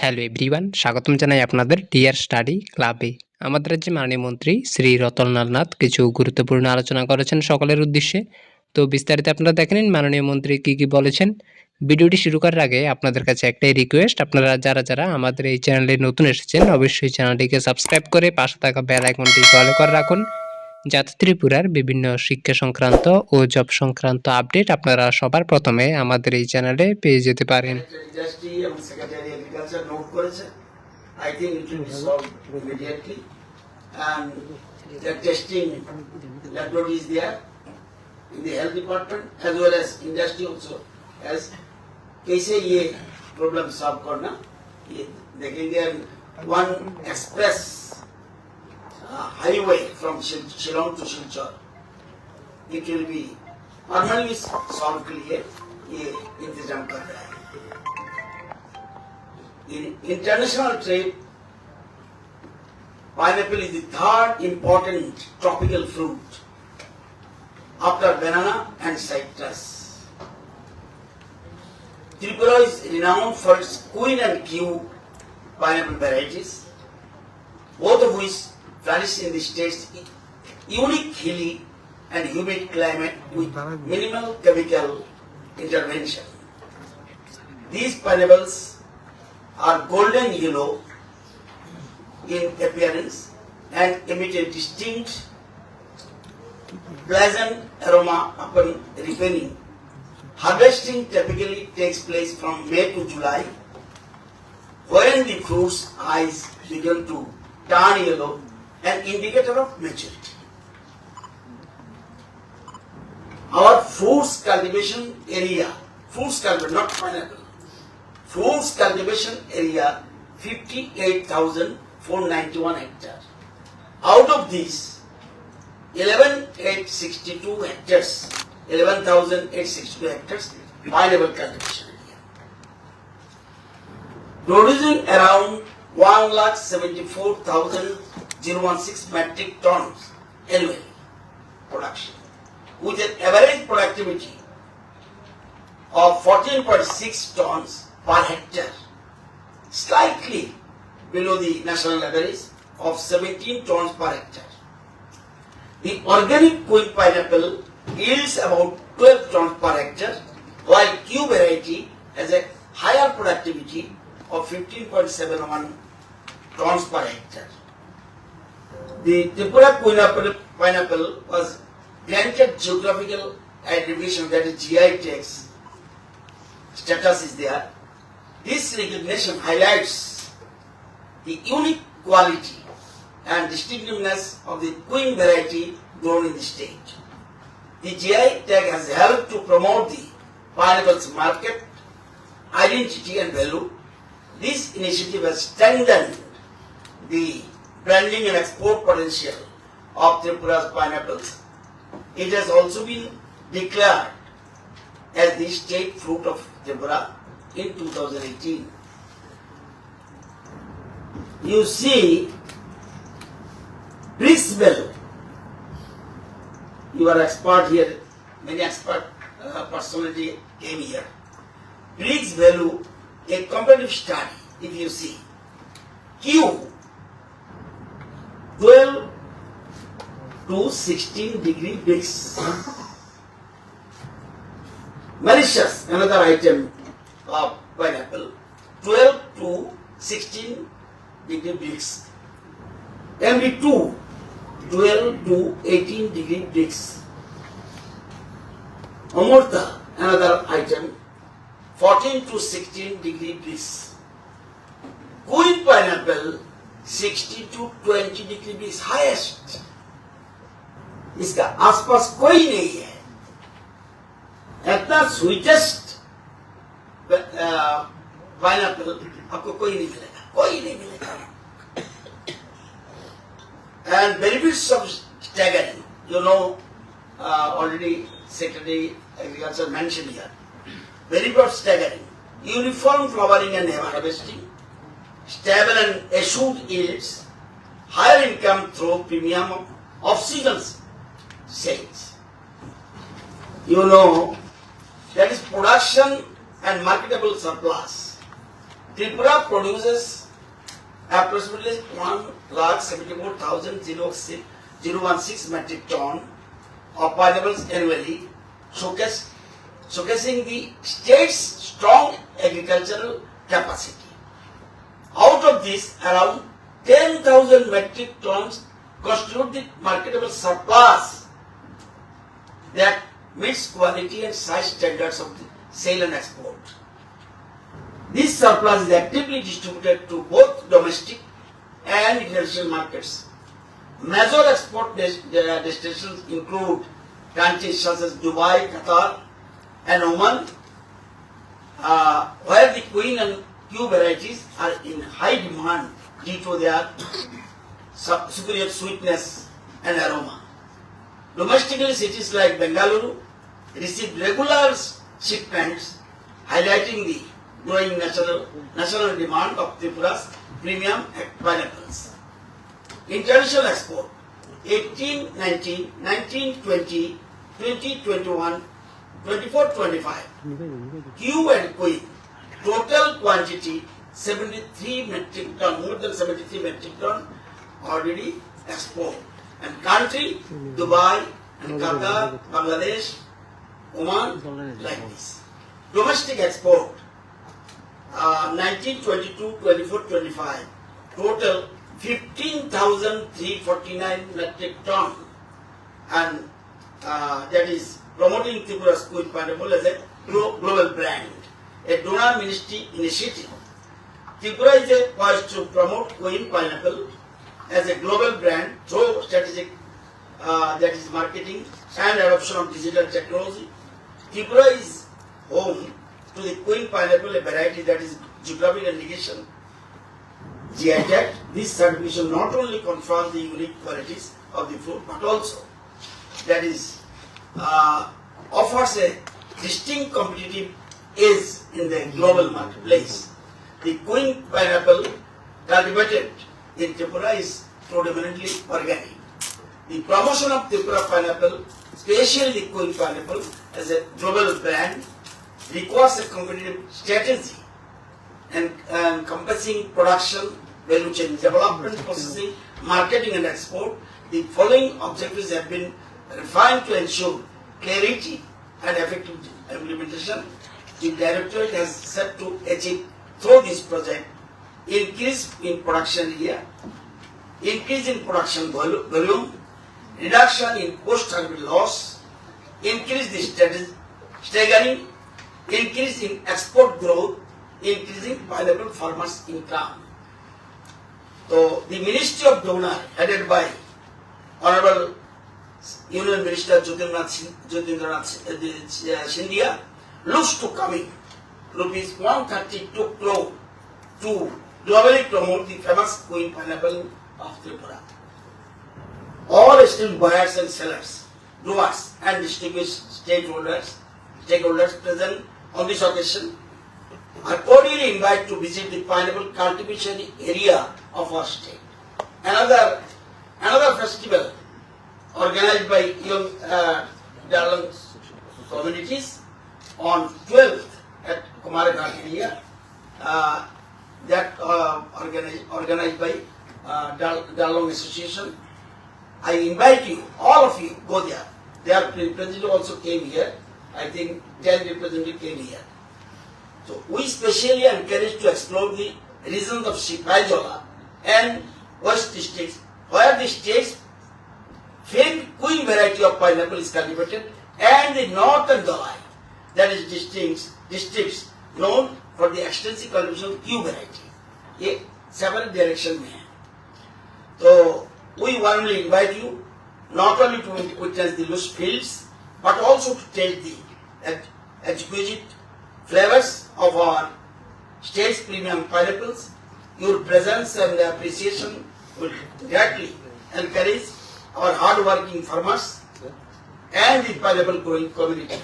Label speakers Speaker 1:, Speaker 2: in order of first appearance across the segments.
Speaker 1: Hello everyone, স্বাগতম জানাই আপনাদের ডিয়ার স্টাডি ক্লাবে। আমাদের রাজ্যে মাননীয় মন্ত্রী শ্রী রতনলাল নাথ কিছু গুরুত্বপূর্ণ আলোচনা করেছেন সকলের উদ্দেশ্যে। তো বিস্তারিত আপনারা দেখে নিন মাননীয় মন্ত্রী কী বলেছেন। ভিডিওটি শুরু করার আগে আপনাদের কাছে একটাই রিকোয়েস্ট, আপনারা যারা আমাদের এই চ্যানেলে নতুন এসেছেন অবশ্যই চ্যানেলটিকে সাবস্ক্রাইব করে পাশে থাকা বেল আইকনটি ফলো করে রাখুন, যাতে ত্রিপুরার বিভিন্ন শিক্ষা সংক্রান্ত ও জব সংক্রান্ত আপডেট আপনারা সবার প্রথমে আমাদের এই চ্যানেলে পেয়ে যেতে পারেন।
Speaker 2: I think it will be solved immediately, and the testing laboratory is there in the health department as well as industry also, as कैसे ये problem solve करना, ये देखेंगे one express highway from Shillong to Silchar, it will be permanently solved के लिए ये इंतजाम कर रहा है। In international trade, pineapple is the third important tropical fruit after banana and citrus. Tripura is renowned for its queen and Q pineapple varieties, both of which flourish in the state's unique hilly and humid climate with minimal chemical intervention. These pineapples are golden yellow in appearance and emit a distinct pleasant aroma upon ripening. Harvesting typically takes place from May to July, when the fruit's eyes begin to turn yellow, an indicator of maturity. Our fruits cultivation area, not pineapple, fruits cultivation area 58,491 hectares. Out of these, 11,862 hectares pineapple cultivation area, producing around 1,74,016 metric tons annually production, with an average productivity of 14.6 tons per hectare, slightly below the national average of 17 tons per hectare. The organic queen pineapple yields about 12 tons per hectare, while Q variety has a higher productivity of 15.71 tons per hectare. The Tripura queen pineapple was granted geographical attribution, that is GI tax status is there. This recognition highlights the unique quality and distinctiveness of the queen variety grown in the state. The GI tag has helped to promote the pineapple's market identity and value. This initiative has strengthened the branding and export potential of Tripura's pineapples. It has also been declared as the state fruit of Tripura in 2018. You see, Brixbell, you are expert here, many expert personality came here. Brixbell, a comparative study, if you see, Q 12 to 16 degree Brix. Mauritius, another item of pineapple, 12 to 16 degree Brix. MD2, 12 to 18 degree Brix. Amurta, another item, 14 to 16 degree Brix. Queen pineapple, 60 to 20 degree Brix highest. इसका आसपास कोई नहीं है, इतना sweetest pineapple आपको कोई नहीं मिलेगा, And benefits of staggering, you know, already Secretary Agriculture mentioned here. Benefits of staggering: uniform flowering and harvesting, stable and assured yields, higher income through premium of seasons sales. You know, that is production and marketable surplus. Tripura produces approximately 1,74,016 metric ton of pineapples annually, showcasing the state's strong agricultural capacity. Out of this, around 10,000 metric tons constitute the marketable surplus that meets quality and size standards of the sale and export. This surplus is actively distributed to both domestic and international markets. Major export destinations include countries such as Dubai, Qatar, and Oman, where the Queen and Q varieties are in high demand due to their superior sweetness and aroma. Domestically, cities like Bengaluru receive regular shipments, highlighting the growing national demand of Tripura's premium pineapples. International export 18-19, 19-20, 20-21, 24-25. Q and Queen total quantity 73 metric ton, more than 73 metric ton already export. And country Dubai and Qatar, Bangladesh, Oman, like this. Domestic export 1922, 24, 25, total 15,349 metric ton, and that is promoting Tripura's Queen pineapple as a global brand, a donor ministry initiative. Tripura is poised to promote Queen pineapple as a global brand through strategic that is marketing and adoption of digital technology. Tripura is home to the Queen pineapple, a variety that is geographic indication GI tag. This certification not only confirms the unique qualities of the fruit, but also that is offers a distinct competitive edge in the global marketplace. The Queen pineapple cultivated in Tripura is predominantly organic. The promotion of Tripura pineapple, especially the Queen pineapple, as a global brand, requires a competitive strategy and encompassing production, value chain development, processing, marketing, and export. The following objectives have been refined to ensure clarity and effective implementation. The Directorate has set to achieve through this project increase in production area, increase in production volume, reduction in post-harvest loss, increase the staggering, increase in export growth, increasing pineapple farmers' income. So the Ministry of Donor, headed by Honorable Union Minister Jyotirnath Scindia, looks to coming rupees 132 crore to globally promote the famous Queen pineapple of Tripura. All esteemed buyers and sellers, growers and distribution stakeholders present on this occasion are cordially invited to visit the pineapple cultivation area of our state. Another festival organized by young Darling communities on 12th at Kumaraghat area, that organized by Darlong Association. I invite you, all of you, go there. Their representative also came here. I think 10 representatives came here. So we specially encourage to explore the regions of Shikaijola and West districts, where the state's famed Queen variety of pineapple is cultivated, and the North and Dalai, that is districts known for the extensive cultivation of Q variety. A separate direction में है. So we warmly invite you not only to witness the lush fields, but also to taste the exquisite flavors of our state's premium pineapples. Your presence and appreciation will greatly encourage our hard-working farmers and the pineapple growing community.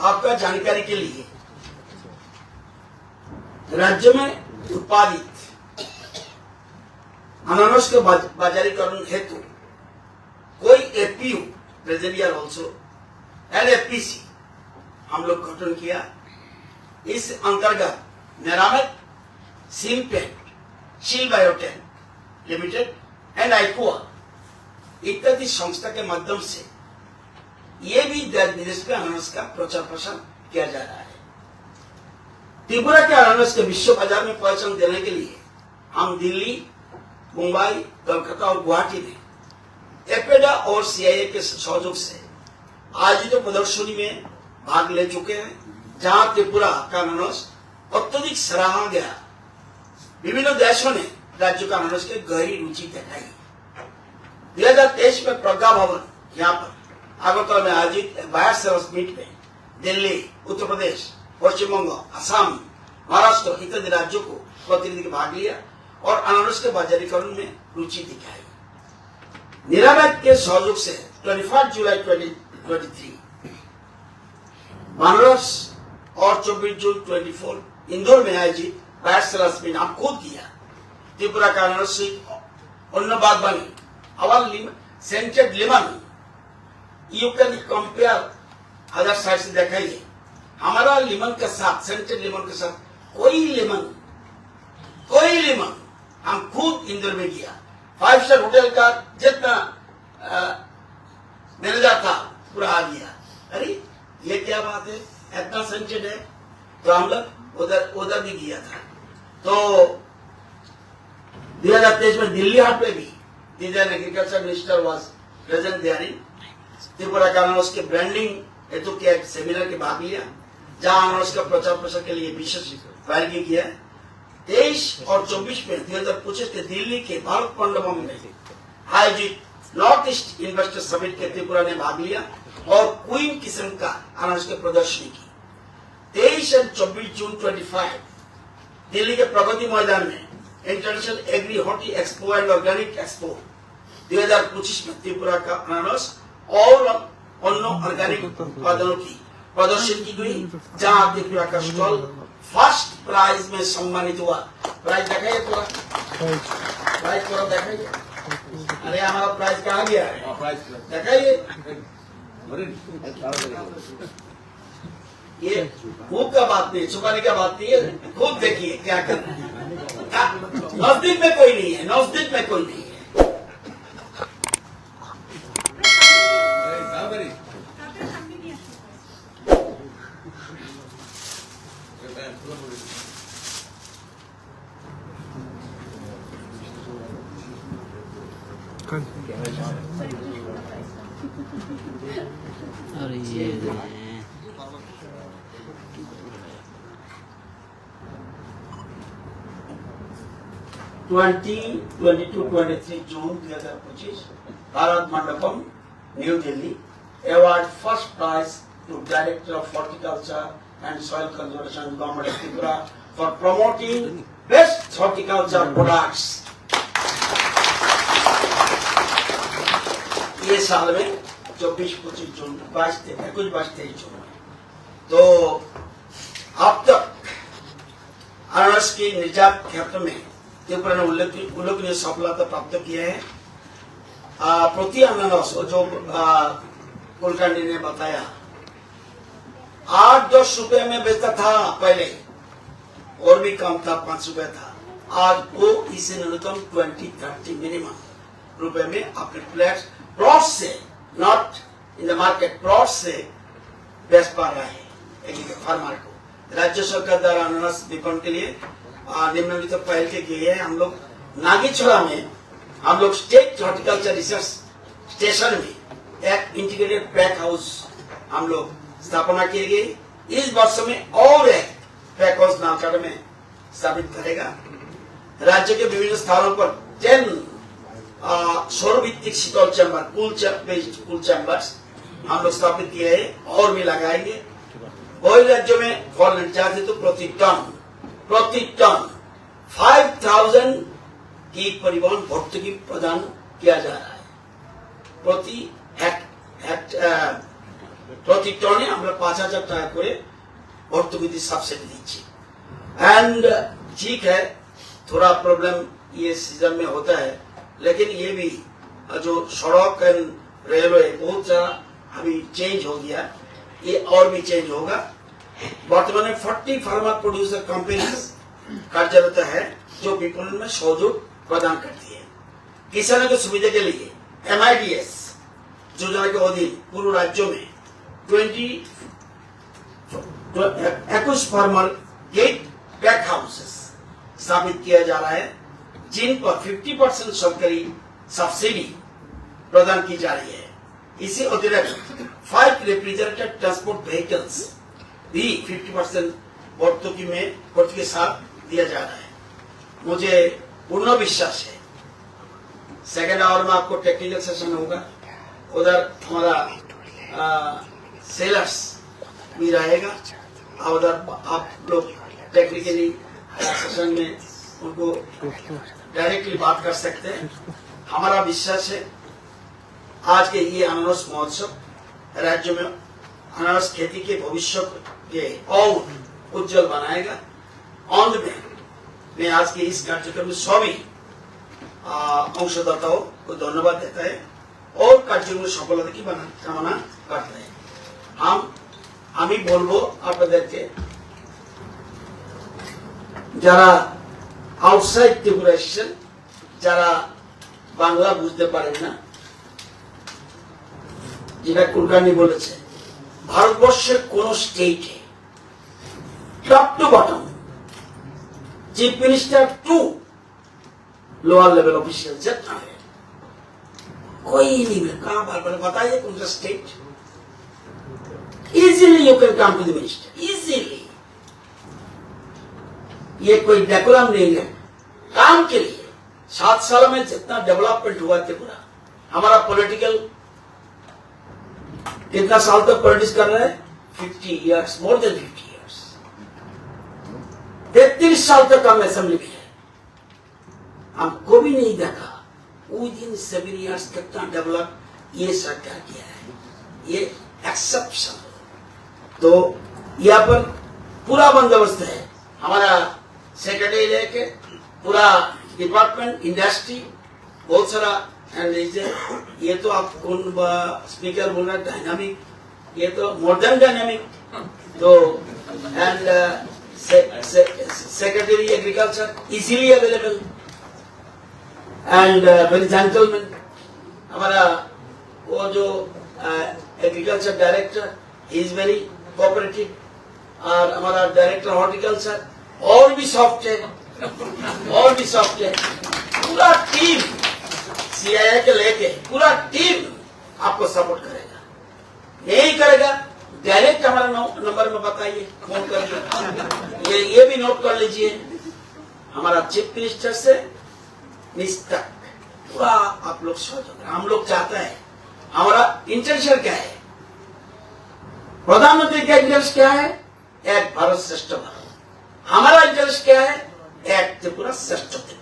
Speaker 2: आपका जानकारी के लिए राज्य में उत्पादित अनानास के बाजारीकरण हेतु कोई APU present year also and APC हम लोग गठन किया, इस अंतर्गत मेरामत, सिमपेट, शिल बायोटेक लिमिटेड एंड आइकोआ इत्यादि संस्था के माध्यम से ये भी देश विदेश में अनानास का प्रचार प्रसार किया जा रहा है। त्रिपुरा के अनानास के विश्व बाजार में पहचान देने के लिए हम दिल्ली, मुंबई, कोलकाता और गुवाहाटी में एपेडा और सीआईए के सहयोग से आयोजित प्रदर्शनी में भाग ले चुके हैं, जहां त्रिपुरा का अनानास अत्यधिक सराहा गया। विभिन्न देशों ने राज्य का अनानास की गहरी रुचि दिखाई। 2023 में प्रज्ञा भवन यहाँ पर अगरतला में आयोजित बायर सेल्स मीट में दिल्ली, उत्तर प्रदेश, पश्चिम बंगाल, असम, महाराष्ट्र इत्यादि राज्यों को प्रतिनिधि भाग लिया और अनानास के बाजारीकरण में रुचि दिखाई। निरामत के सहयोग से 25 जुलाई 2023 बनारस और 24 जून 24 इंदौर में आयोजित बायर सेल्स मीट हम खुद किया। त्रिपुरा का अनानास से अन्न बागवानी, our scented lemon, you can compare other side से देखाइए। हमारा लेमन के साथ, सेंटेड लेमन के साथ कोई लेमन हम खुद इंदौर में किया। 5 स्टार होटल का जितना मैनेजर था पूरा आ गया, अरे ये क्या बात है, इतना सेंटेड है। तो हम लोग उधर भी किया था। तो 2023 में दिल्ली हाट में भी Indian agriculture minister was present there in Tripura का अनानास के ब्रांडिंग हेतु के एक सेमिनार के भाग लिया, जहां अनानास का प्रचार प्रसार के लिए विशेष पहल किया। 23 और 24 में 2025 के दिल्ली के भारत मंडपम में आयोजित नॉर्थ ईस्ट इन्वेस्टर समिट के त्रिपुरा ने भाग लिया और क्वीन किस्म का अनानास की प्रदर्शनी की। 23 और 24 जून 25 दिल्ली के प्रगति मैदान में international agri horti expo and organic expo 2025 में त्रिपुरा का अनानास और अन्य ऑर्गेनिक उत्पादनों की प्रदर्शनी की गई, जहां त्रिपुरा का स्टॉल फर्स्ट प्राइज में सम्मानित हुआ। प्राइज दिखाइए थोड़ा, प्राइज थोड़ा दिखाइए। अरे हमारा प्राइज कहाँ गया है, दिखाइए। ये भूख का बात नहीं, छुपाने का बात नहीं है, खुद देखिए क्या करना है। नजदीक में कोई नहीं है, नजदीक में कोई नहीं है।
Speaker 3: अरे ये
Speaker 2: 22-23 जून 2025 Bharat Mandapam new Delhi award first prize to Director of Horticulture and Soil Conservation Government of Tripura for promoting best horticulture products। ये साल में 24-25 जून 21-22 जून में तो अब तक अनानास की निर्यात क्षेत्र में त्रिपुरा ने उल्लेखनीय सफलता प्राप्त किए हैं। प्रति अनानास जो कुलकर्णी ने बताया 8-10 रुपए में बेचता था पहले, और भी कम था, 5 रुपए था। आज वो इसे न्यूनतम 20-30 मिनिमम रुपए में अपने प्लॉट से, not in the market, plot से बेच पा रहा है एक फार्मर को। राज्य सरकार द्वारा अनानास विपणन के लिए निम्नलिखित पहल के किए हैं। हम लोग नागीछड़ा में हम लोग स्टेट हॉर्टिकल्चर रिसर्च स्टेशन में एक इंटीग्रेटेड पैक हाउस हम लोग स्थापना किए गए। इस वर्ष में और एक पैक हाउस नालकाड़ा में स्थापित करेगा। राज्य के विभिन्न स्थानों पर 10 सौर भित्तिक शीतल चैम्बर, कूल चैम्बर्स हम लोग स्थापित किए हैं और भी लगाएंगे। वही राज्यों में फल निर्यात हेतु प्रति टन 5000 की परिवहन भर्तुकी प्रदान किया जा रहा है। प्रति टने আমরা 5000 টাকা করে ভর্তুকি सब्सिडी दीजिए। एंड ठीक है, थोड़ा प्रॉब्लम ये सीजन में होता है, लेकिन ये भी जो सड़क एंड रेलवे बहुत सारा अभी चेंज हो गया, ये और भी चेंज होगा। বর্তমানে 40 फार्मर प्रोड्यूसर कंपनीज कार्यरत है जो विपणन में सहयोग प्रदान करती है। किसानों की सुविधा के लिए MIDS योजना के अधीन पूर्व राज्यों में 21 फार्मर गेट पैक हाउसेस स्थापित किया जा रहा है, जिन पर 50% सरकारी सब्सिडी प्रदान की जा रही है। इसी अतिरिक्त 5 रेफ्रिजरेटेड ट्रांसपोर्ट व्हीकल्स भी 50% भर्तुकी के साथ दिया जा रहा है। मुझे पूर्ण विश्वास है सेकेंड आवर में आपको टेक्निकल सेशन होगा, उधर हमारा सेलर्स भी रहेगा और उधर आप लोग टेक्निकली सेशन में उनको डायरेक्टली बात कर सकते हैं। हमारा विश्वास है आज के ये अनारस महोत्सव राज्य में अनारस खेती के भविष्य के और उज्जवल बनाएगा। अंत में मैं आज के इस कार्यक्रम में सभी अंशदाताओं को धन्यवाद देता है और कार्यक्रम सफलता की कामना करता है। আমি বলবো আপনাদেরকে যারা আউটসাইড ত্রিপুরা এসেছেন, যারা বাংলা বুঝতে পারেন না, যেটা কুলকার্নি বলেছে, ভারতবর্ষের কোন স্টেটে top to bottom chief minister to lower level official जितना है कोई नहीं मिले। कहां बार बार बताइए कौन सा state? Easily you can come to the minister, easily. ये कोई डेकोरम नहीं है काम के लिए। 7 साल में जितना डेवलपमेंट हुआ त्रिपुरा, हमारा पॉलिटिकल कितना साल तक पॉलिटिक्स कर रहे हैं? 50 इयर्स, मोर देन 50 इयर्स। 33 साल तक हम असेंबली में है, हमको भी नहीं देखा विद इन 7 इयर्स कितना डेवलप ये सरकार किया है। ये एक्सेप्शन। तो यहाँ पर पूरा बंदोबस्त है, हमारा सेक्रेटरी लेके पूरा डिपार्टमेंट, इंडस्ट्री, बहुत सारा एंड ये तो आप कौन स्पीकर बोल रहा है डायनामिक, ये तो मोर देन डायनामिक। तो and secretary agriculture easily available and very gentleman. हमारा वो जो agriculture director is very cooperative, और हमारा डायरेक्टर हॉर्टिकल्चर और भी सॉफ्ट है, और भी सॉफ्ट है। पूरा टीम सीआईए के लेके पूरा टीम आपको सपोर्ट करेगा। नहीं करेगा डायरेक्ट हमारा नंबर में बताइए, फोन करिए। ये भी नोट कर लीजिए, हमारा चीफ मिनिस्टर से निस्तक पूरा आप लोग सहयोग। हम लोग चाहते हैं, हमारा इंटेंशन क्या है, प्रधानमंत्री का इंटरेस्ट क्या है? एक भारत श्रेष्ठ भारत। हमारा इंटरेस्ट क्या है? एक त्रिपुरा श्रेष्ठ त्रिपुरा।